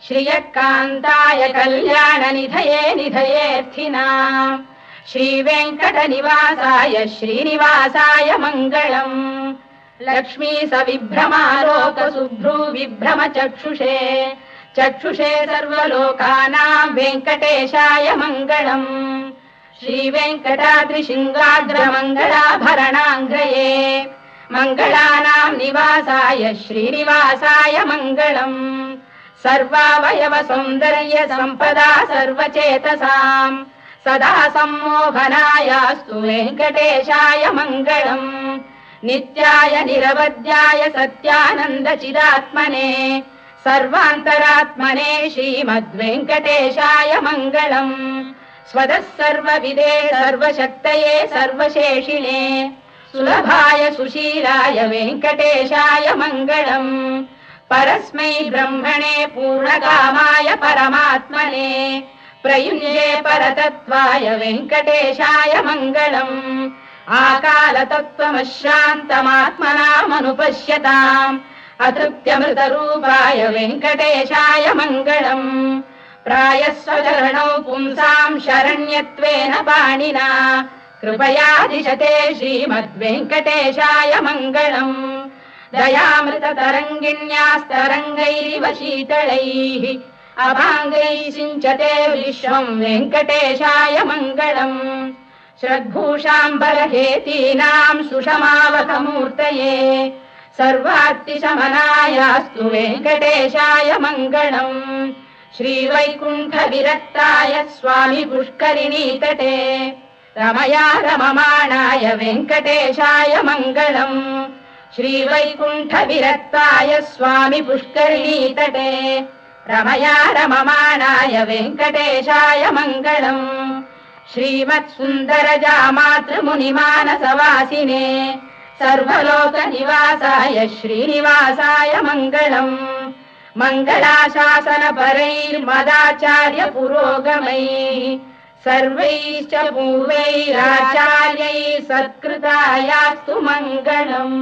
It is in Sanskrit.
श्रियकान्ताय कल्याणनिधये निधयेऽर्थिनाम् श्रीवेङ्कटनिवासाय श्रीनिवासाय मङ्गलम् लक्ष्मी सविभ्रमालोकसुभ्रूविभ्रम चक्षुषे चक्षुषे सर्वलोकानां वेङ्कटेशाय मङ्गलम् श्रीवेङ्कटाद्रिशृङ्गाग्रमङ्गलाभरणाङ्गये मङ्गलानां निवासाय श्रीनिवासाय मङ्गलम् सर्वावयव सौन्दर्य सम्पदा सर्वचेतसाम् सदा सम्मोहनायास्तु वेङ्कटेशाय मङ्गलम् नित्याय निरवध्याय सत्यानन्द चिदात्मने सर्वान्तरात्मने श्रीमद्वेङ्कटेशाय मङ्गलम् स्वतः सर्वविदे सर्वशक्तये सर्वशेषिणे सुलभाय सुशीलाय वेङ्कटेशाय मङ्गलम् परस्मै ब्रह्मणे पूर्णकामाय परमात्मने प्रयुञ्जे परतत्त्वाय वेङ्कटेशाय मङ्गलम् आकालतत्त्वमश्रान्तमात्मनामनुपश्यताम् अतृप्त्यमृतरूपाय वेङ्कटेशाय मङ्गलम् प्रायस्वचरणौ पुंसाम् शरण्यत्वेन पाणिना कृपया दिशते श्रीमद्वेङ्कटेशाय मङ्गलम् दयामृततरङ्गिण्यास्तरङ्गैरिव शीतलैः अभाङ्गैः सिञ्चते विश्वम् वेङ्कटेशाय मङ्गलम् श्रद्भूषाम्बरहेतीनाम् सुषमावकमूर्तये सर्वार्तिशमनायास्तु वेङ्कटेशाय मङ्गलम् श्रीवैकुण्ठविरक्ताय स्वामि पुष्करिणीतटे रमया रममाणाय वेङ्कटेशाय मङ्गलम् श्रीवैकुण्ठविरक्ताय स्वामि पुष्करिणीतटे रमया रममाणाय वेङ्कटेशाय मङ्गलम् श्रीमत्सुन्दरजामातृमुनिमानसवासिने सर्वलोकनिवासाय श्रीनिवासाय मङ्गलम् मङ्गलाशासनपरैर्मदाचार्य पुरोगमैः सर्वैश्च पूर्वैराचार्यैः सत्कृतायास्तु मङ्गलम्।